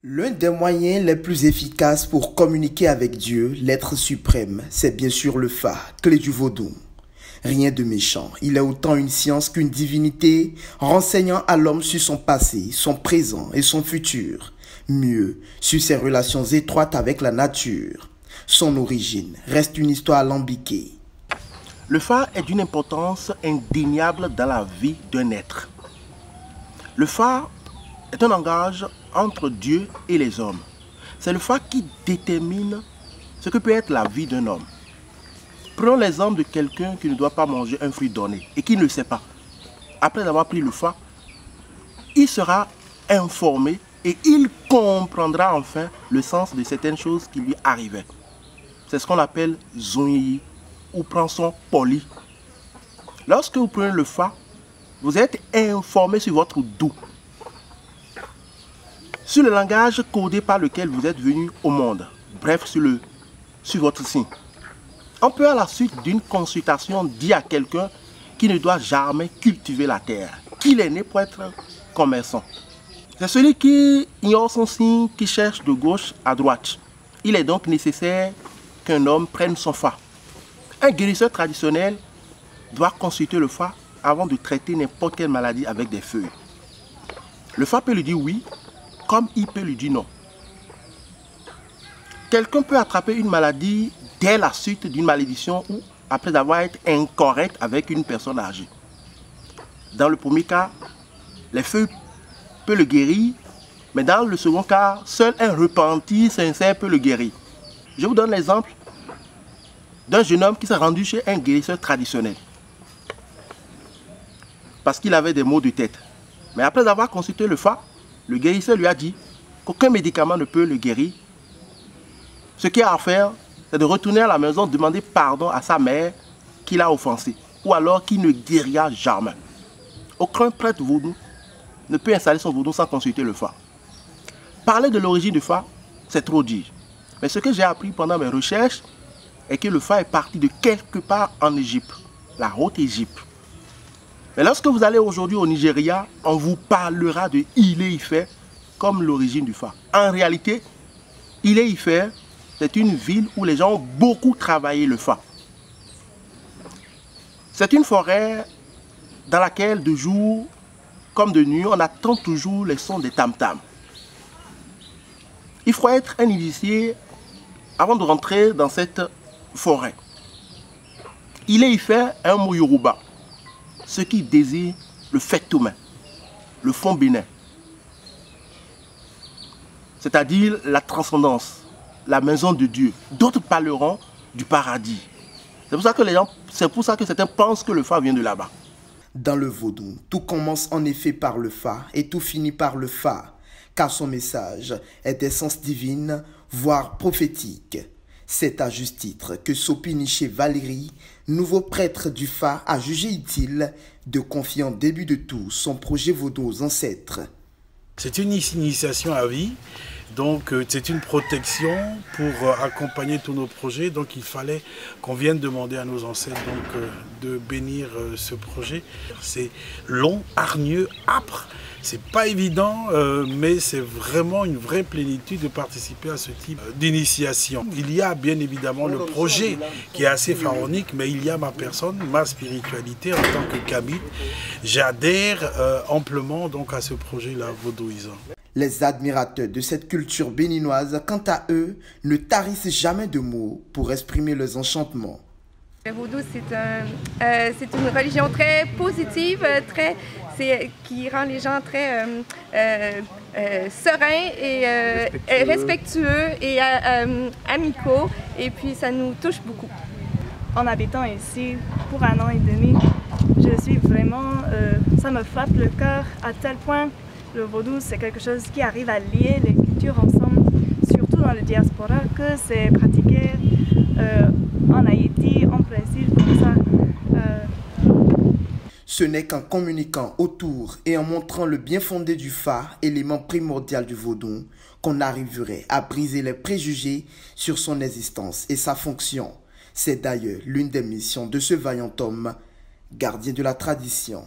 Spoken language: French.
L'un des moyens les plus efficaces pour communiquer avec Dieu, l'être suprême, c'est bien sûr le Fa, clé du vaudou. Rien de méchant, il est autant une science qu'une divinité, renseignant à l'homme sur son passé, son présent et son futur. Mieux, sur ses relations étroites avec la nature. Son origine reste une histoire alambiquée. Le Fa est d'une importance indéniable dans la vie d'un être. Le Fa est un langage entre Dieu et les hommes. C'est le Fa qui détermine ce que peut être la vie d'un homme. Prenons l'exemple de quelqu'un qui ne doit pas manger un fruit donné et qui ne le sait pas. Après avoir pris le Fa, il sera informé et il comprendra enfin le sens de certaines choses qui lui arrivaient. C'est ce qu'on appelle zonyi ou pranson poli. Lorsque vous prenez le Fa, vous êtes informé sur votre dou, sur le langage codé par lequel vous êtes venu au monde, bref, sur votre signe. On peut à la suite d'une consultation dire à quelqu'un qui ne doit jamais cultiver la terre, qu'il est né pour être commerçant. C'est celui qui ignore son signe, qui cherche de gauche à droite. Il est donc nécessaire qu'un homme prenne son Fa. Un guérisseur traditionnel doit consulter le Fa avant de traiter n'importe quelle maladie avec des feuilles. Le Fa peut lui dire oui, comme il peut lui dire non. Quelqu'un peut attraper une maladie dès la suite d'une malédiction ou après avoir été incorrect avec une personne âgée. Dans le premier cas, les feuilles peuvent le guérir, mais dans le second cas, seul un repenti sincère peut le guérir. Je vous donne l'exemple d'un jeune homme qui s'est rendu chez un guérisseur traditionnel parce qu'il avait des maux de tête. Mais après avoir consulté le Fa, le guérisseur lui a dit qu'aucun médicament ne peut le guérir. Ce qu'il a à faire, c'est de retourner à la maison, demander pardon à sa mère qui l'a offensé, ou alors qu'il ne guérira jamais. Aucun prêtre vaudou ne peut installer son vaudou sans consulter le Fa. Parler de l'origine du Fa, c'est trop dire. Mais ce que j'ai appris pendant mes recherches est que le Fa est parti de quelque part en Égypte, la haute Égypte. Mais lorsque vous allez aujourd'hui au Nigeria, on vous parlera de Ilé-Ifẹ̀ comme l'origine du Fa. En réalité, Ilé-Ifẹ̀, c'est une ville où les gens ont beaucoup travaillé le Fa. C'est une forêt dans laquelle de jour comme de nuit, on attend toujours les sons des tam-tams. Il faut être un initié avant de rentrer dans cette forêt. Ilé-Ifẹ̀ est un mot yoruba, ce qui désigne le fait-humain, le fond bénin, c'est-à-dire la transcendance, la maison de Dieu. D'autres parleront du paradis. C'est pour ça que certains pensent que le Fa vient de là-bas. Dans le vaudou, tout commence en effet par le Fa et tout finit par le Fa, car son message est d'essence divine, voire prophétique. C'est à juste titre que Sopiniché Valérie, nouveau prêtre du Fa, a jugé utile de confier en début de tout son projet vaudou aux ancêtres. C'est une initiation à vie, donc c'est une protection pour accompagner tous nos projets. Donc il fallait qu'on vienne demander à nos ancêtres de bénir ce projet. C'est long, hargneux, âpre. C'est pas évident, mais c'est vraiment une vraie plénitude de participer à ce type d'initiation. Il y a bien évidemment le projet qui est assez pharaonique, mais il y a ma personne, ma spiritualité en tant que Kamite. J'adhère amplement donc à ce projet-là vaudouisant. Les admirateurs de cette culture béninoise, quant à eux, ne tarissent jamais de mots pour exprimer leurs enchantements. Le vaudou, c'est une religion très positive, qui rend les gens très sereins et respectueux et amicaux. Et puis, ça nous touche beaucoup. En habitant ici pour 1 an et demi, je suis vraiment, ça me frappe le cœur à tel point. Le vaudou, c'est quelque chose qui arrive à lier les cultures ensemble, surtout dans le diaspora, que c'est pratiqué en Haïti, en Brésil, comme ça. Ce n'est qu'en communiquant autour et en montrant le bien fondé du Fa, élément primordial du vaudou, qu'on arriverait à briser les préjugés sur son existence et sa fonction. C'est d'ailleurs l'une des missions de ce vaillant homme, gardien de la tradition.